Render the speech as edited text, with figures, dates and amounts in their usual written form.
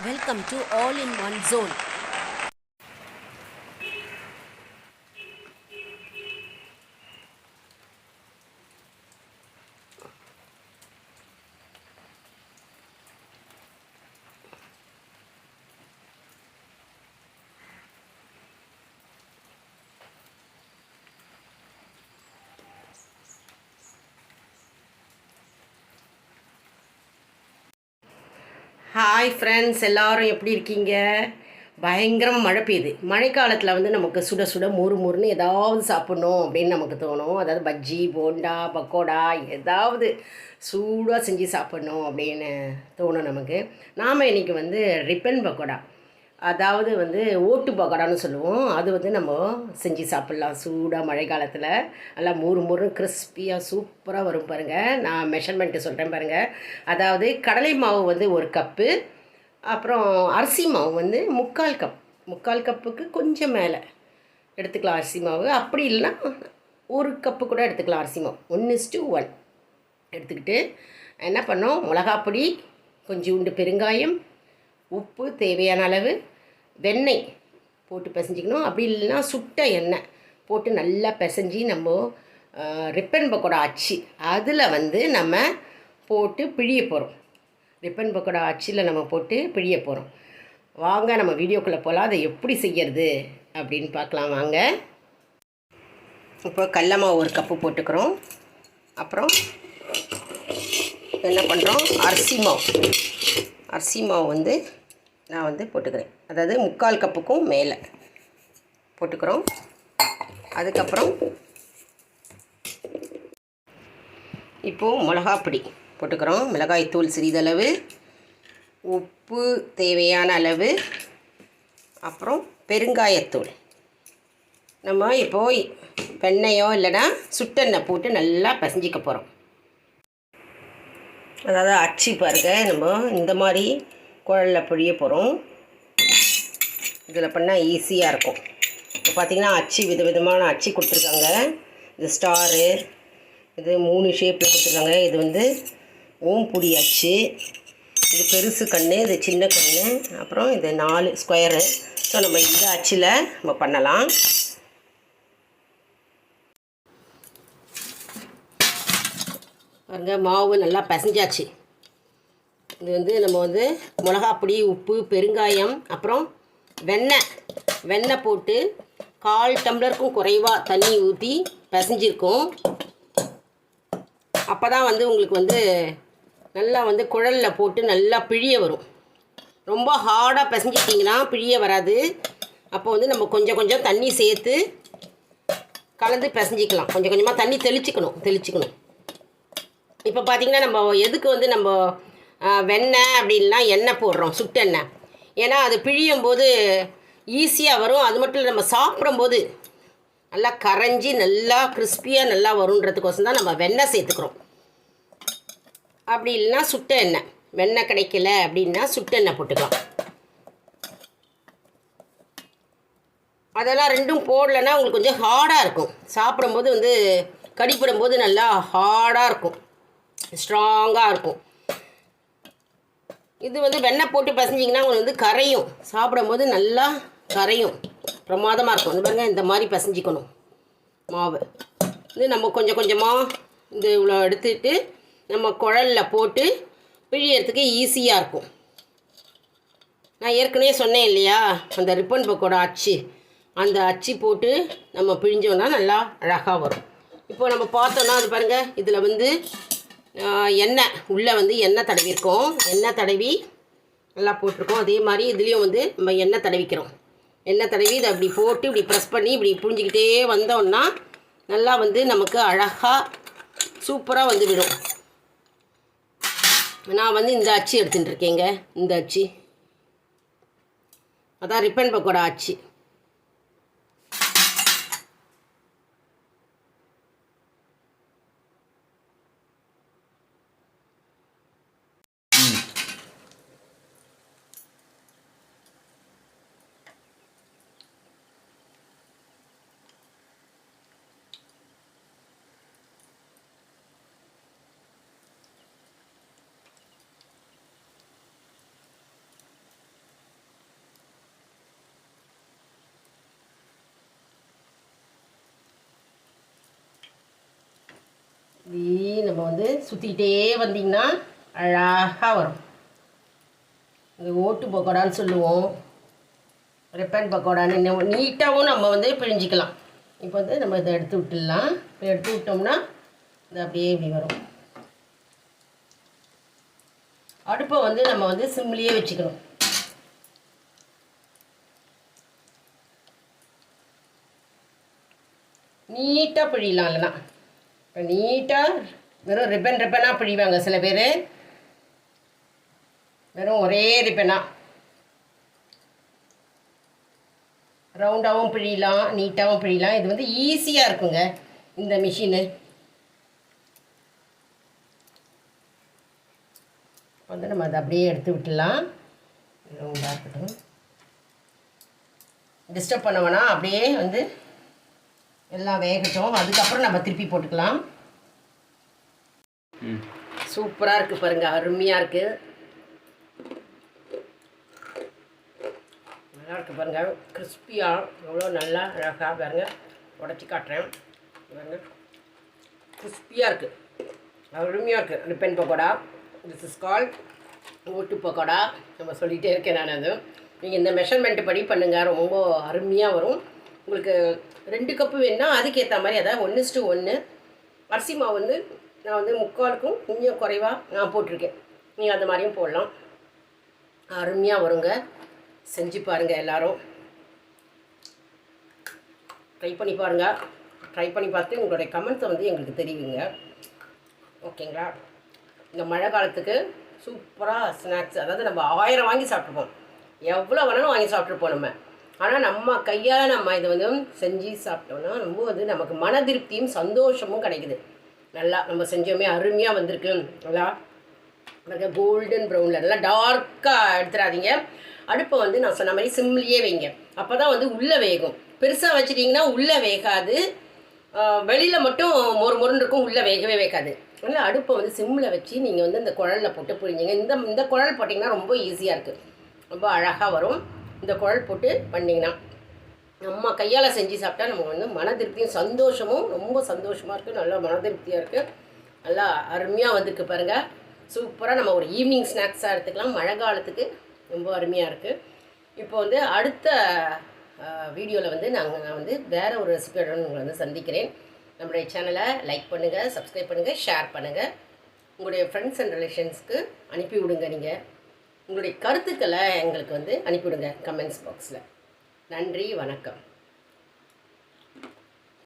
Welcome to All in One Zone. Hi friends, எல்லோரும் எப்படி இருக்கீங்க? பயங்கரமாக மழை பெய்யுது. மழைக்காலத்தில் நமக்கு சுட சுட மொறு மொறுன்னு ஏதாவது சாப்பிட்ணும் அப்படின்னு நமக்கு தோணும். அதாவது பஜ்ஜி, போண்டா, பக்கோடா ஏதாவது சூடாக செஞ்சு சாப்பிட்ணும் அப்படின்னு தோணும் நமக்கு. நாம் இன்றைக்கி ரிப்பன் பக்கோடா, அதாவது ஓட்டு பக்கோடான்னு சொல்லுவோம். அது நம்ம செஞ்சு சாப்பிட்லாம் சூடாக மழை காலத்தில். நல்லா மொறு மொறு கிறிஸ்பியாக சூப்பராக வரும் பாருங்கள். நான் மெஷர்மெண்ட்டு சொல்கிறேன் பாருங்கள். அதாவது கடலை மாவு 1 கப்பு, அப்புறம் அரிசி மாவு 3/4 கப்புக்கு கொஞ்சம் மேலே எடுத்துக்கலாம் அரிசி மாவு. அப்படி இல்லைன்னா 1 கப்பு கூட எடுத்துக்கலாம் அரிசி மாவு. 1:1 எடுத்துக்கிட்டு என்ன பண்ணோம், மிளகாப்பொடி, கொஞ்சோண்டு பெருங்காயம், உப்பு தேவையான அளவு, வெண்ணெய் போட்டு பிசைஞ்சிக்கணும். அப்படி இல்லைன்னா சுட்ட எண்ணெய் போட்டு நல்லா பிசைஞ்சி நம்ம ரிப்பன் பக்கோடா அச்சு அதில் நம்ம போட்டு பிழிய போகிறோம். ரிப்பன் பக்கோடா அச்சில் நம்ம போட்டு பிழிய போகிறோம். வாங்க நம்ம வீடியோக்குள்ளே போகலாம். அதை எப்படி செய்யறது அப்படின்னு பார்க்கலாம் வாங்க. இப்போ கடல மாவு 1 கப்பு போட்டுக்கிறோம். அப்புறம் என்ன பண்ணுறோம், அரிசி மாவு நான் போட்டுக்கிறேன். அதாவது 3/4 கப்புக்கும் மேலே போட்டுக்கிறோம். அதுக்கப்புறம் இப்போது மிளகாப்பொடி போட்டுக்கிறோம். மிளகாய்த்தூள் சிறிதளவு, உப்பு தேவையான அளவு, அப்புறம் பெருங்காயத்தூள். நம்ம இப்போது வெண்ணெயோ இல்லைன்னா சுட்டெண்ணெய் போட்டு நல்லா பிசைஞ்சிக்க போகிறோம். அதாவது அச்சு பாருங்கள், நம்ம இந்த மாதிரி குழலில் பிழிய போகிறோம். இதில் பண்ணால் ஈஸியாக இருக்கும். இப்போ பார்த்திங்கன்னா அச்சு விதவிதமான அச்சு கொடுத்துருக்காங்க. இது ஸ்டாரு, இது 3 ஷேப்பில் கொடுத்துருக்காங்க. இது ஓம்புடி அச்சு, இது பெருசு கன்று, இது சின்ன கன்று, அப்புறம் இது 4 ஸ்கொயரு. ஸோ நம்ம இந்த அச்சில் நம்ம பண்ணலாம். பாருங்க, மாவு நல்லா பிசைஞ்சாச்சு. இது நம்ம மிளகாப்பொடி, உப்பு, பெருங்காயம், அப்புறம் வெண்ணெய் போட்டு 1/4 டம்ளருக்கும் குறைவாக தண்ணி ஊற்றி பிசைஞ்சிருக்கோம். அப்போ தான் உங்களுக்கு நல்லா குழலில் போட்டு நல்லா பிழிய வரும். ரொம்ப ஹார்டாக பிசைஞ்சிட்டிங்கன்னா பிழிய வராது. அப்போ நம்ம கொஞ்சம் கொஞ்சம் தண்ணி சேர்த்து கலந்து பிசைஞ்சிக்கலாம். கொஞ்சம் கொஞ்சமாக தண்ணி தெளிச்சுக்கணும். இப்போ பார்த்திங்கன்னா நம்ம எதுக்கு நம்ம வெண்ணெய் அப்படின்னா எண்ணெய் போடுறோம், சுட்டெண்ணெய். ஏன்னா அது பிழியும் போது ஈஸியாக வரும். அது மட்டும் இல்லை, நம்ம சாப்பிடும்போது நல்லா கரைஞ்சி நல்லா கிறிஸ்பியாக நல்லா வருன்றதுக்கோசம் தான் நம்ம வெண்ணெய் சேர்த்துக்கிறோம். அப்படி இல்லைன்னா சுட்ட எண்ணெய், வெண்ணெய் கிடைக்கல அப்படின்னா சுட்டெண்ணெய் போட்டுக்கலாம். அதெல்லாம் ரெண்டும் போடலைன்னா உங்களுக்கு கொஞ்சம் ஹார்டாக இருக்கும். சாப்பிடும்போது கடிப்படும்போது நல்லா ஹார்டாக இருக்கும், ஸ்ட்ராங்காக இருக்கும். இது வெண்ணெய் போட்டு பிசைஞ்சிங்கன்னா உங்களுக்கு கரையும், சாப்பிடும்போது நல்லா கரையும், பிரமாதமாக இருக்கும். பாருங்கள், இந்த மாதிரி பிசைஞ்சிக்கணும் மாவு. நம்ம கொஞ்சம் கொஞ்சமாக இவ்வளோ எடுத்துகிட்டு நம்ம குழலில் போட்டு பிழியறதுக்கு ஈஸியாக இருக்கும். நான் ஏற்கனவே சொன்னேன் இல்லையா, அந்த ரிப்பன் பக்கோடா அச்சு, அந்த அச்சு போட்டு நம்ம பிழிஞ்சோன்னா நல்லா அழகாக வரும். இப்போ நம்ம பார்த்தோன்னா அது பாருங்கள், இதில் எண்ணெய் உள்ளே எண்ணெய் தடவிருக்கோம். எண்ணெய் தடவி நல்லா போட்டிருக்கோம். அதே மாதிரி இதுலேயும் நம்ம எண்ணெய் தடவிக்கிறோம். எண்ணெய் தடவி இதை அப்படி போட்டு இப்படி ப்ரெஸ் பண்ணி இப்படி புழிஞ்சிக்கிட்டே வந்தோன்னா நல்லா நமக்கு அழகாக சூப்பராக விடும். நான் இந்த அச்சு எடுத்துகிட்டு இருக்கேங்க. இந்த அச்சு அதான் ரிப்பன் பக்கோடா அச்சு. நம்ம வந்து சுற்றிக்கிட்டே வந்திங்கன்னா அழகாக வரும். இந்த ஓட்டு பக்கோடான்னு சொல்லுவோம், ரிப்பன் பக்கோடான்னு நீட்டாகவும் நம்ம வந்து பிழிஞ்சிக்கலாம். இப்போ வந்து நம்ம இதை எடுத்து விட்டுடலாம். இப்போ எடுத்து விட்டோம்னா இது அப்படியே இப்படி வரும். அடுப்பை வந்து நம்ம வந்து சிம்லேயே வச்சுக்கணும். நீட்டாக பிழியலாம். இல்லைனா இப்போ நீட்டாக வெறும் ரிப்பனாக பிழிவாங்க சில பேர், வெறும் ஒரே ரிப்பனாக. ரவுண்டாகவும் பிழியலாம், நீட்டாகவும் பிழியலாம். இது வந்து ஈஸியாக இருக்குங்க இந்த மிஷினு. வந்து நம்ம அதை அப்படியே எடுத்து விட்டுடலாம். ரவுண்டாக இருக்கட்டும், டிஸ்டர்ப் பண்ண வேணாம். அப்படியே வந்து எல்லாம் வேகட்டும், அதுக்கப்புறம் நம்ம திருப்பி போட்டுக்கலாம். சூப்பராக இருக்குது பாருங்கள், அருமையாக இருக்குது. நல்லா இருக்குது பாருங்கள், கிறிஸ்பியாக எவ்வளோ நல்லா அழகாக பாருங்கள். உடச்சி காட்டுறேன் பாருங்கள், கிறிஸ்பியாக இருக்குது, அருமையாக இருக்குது. Ribbon pakoda, this is called ஓட்டு பக்கோடா. நம்ம சொல்லிகிட்டே இருக்கேன் நான். அது நீங்கள் இந்த மெஷர்மெண்ட்டு படி பண்ணுங்கள், ரொம்ப அருமையாக வரும். உங்களுக்கு 2 கப்பு வேணுன்னா அதுக்கேற்ற மாதிரி, அதாவது 1:1 அரிசி மாவு வந்து நான் வந்து 3/4க்கும் கொஞ்சம் குறைவாக நான் போட்டிருக்கேன். நீங்கள் அந்த மாதிரியும் போடலாம். அருமையாக வருங்க. செஞ்சு பாருங்கள் எல்லோரும், ட்ரை பண்ணி பாருங்கள். ட்ரை பண்ணி பார்த்து உங்களுடைய கமெண்ட்ஸை வந்து எங்களுக்கு தெரிவிங்க, ஓகேங்களா? இந்த மழை காலத்துக்கு சூப்பராக ஸ்நாக்ஸ், அதாவது நம்ம 1000 வாங்கி சாப்பிட்ருப்போம், எவ்வளோ வேணாலும் வாங்கி சாப்பிட்ருப்போம் நம்ம. ஆனால் நம்ம கையால் நம்ம இதை வந்து செஞ்சு சாப்பிட்டோன்னா ரொம்ப வந்து நமக்கு மன திருப்தியும் சந்தோஷமும் கிடைக்குது. நல்லா நம்ம செஞ்சோமே, அருமையாக வந்திருக்கு. நல்லா கோல்டன் ப்ரௌனில் நல்லா டார்க்காக எடுத்துடாதீங்க. அடுப்பை வந்து நான் சொன்ன மாதிரி சிம்லேயே வைங்க, அப்போ தான் வந்து உள்ளே வேகும். பெருசாக வச்சுட்டிங்கன்னா உள்ளே வேகாது, வெளியில் மட்டும் மொறுன்னு இருக்கும், உள்ளே வேகவே வேகாது. அதனால் அடுப்பை வந்து சிம்மில் வச்சு நீங்கள் வந்து இந்த குழலில் போட்டு புரிஞ்சுங்க. இந்த குழல் போட்டிங்கன்னா ரொம்ப ஈஸியாக இருக்குது, ரொம்ப அழகாக வரும். இந்த குழல் போட்டு பண்ணிங்கன்னா நம்ம கையால் செஞ்சு சாப்பிட்டா நமக்கு வந்து மன திருப்தியும் சந்தோஷமும் ரொம்ப சந்தோஷமாக இருக்குது. நல்லா மன திருப்தியாக இருக்குது, நல்லா அருமையாக வந்துருக்கு பாருங்கள். சூப்பராக நம்ம ஒரு ஈவினிங் ஸ்நாக்ஸாக எடுத்துக்கலாம். மழை காலத்துக்கு ரொம்ப அருமையாக இருக்குது. இப்போ வந்து அடுத்த வீடியோவில் வந்து நான் வந்து வேறு ஒரு ரெசிபியோட உங்களை வந்து சந்திக்கிறேன். நம்மளுடைய சேனலை லைக் பண்ணுங்கள், சப்ஸ்கிரைப் பண்ணுங்கள், ஷேர் பண்ணுங்கள், உங்களுடைய ஃப்ரெண்ட்ஸ் அண்ட் ரிலேஷன்ஸ்க்கு அனுப்பி விடுங்க. நீங்கள் உங்களுடைய கருத்துக்களை எங்களுக்கு வந்து அனுப்பிவிடுங்க கமெண்ட்ஸ் பாக்ஸில். நன்றி, வணக்கம்.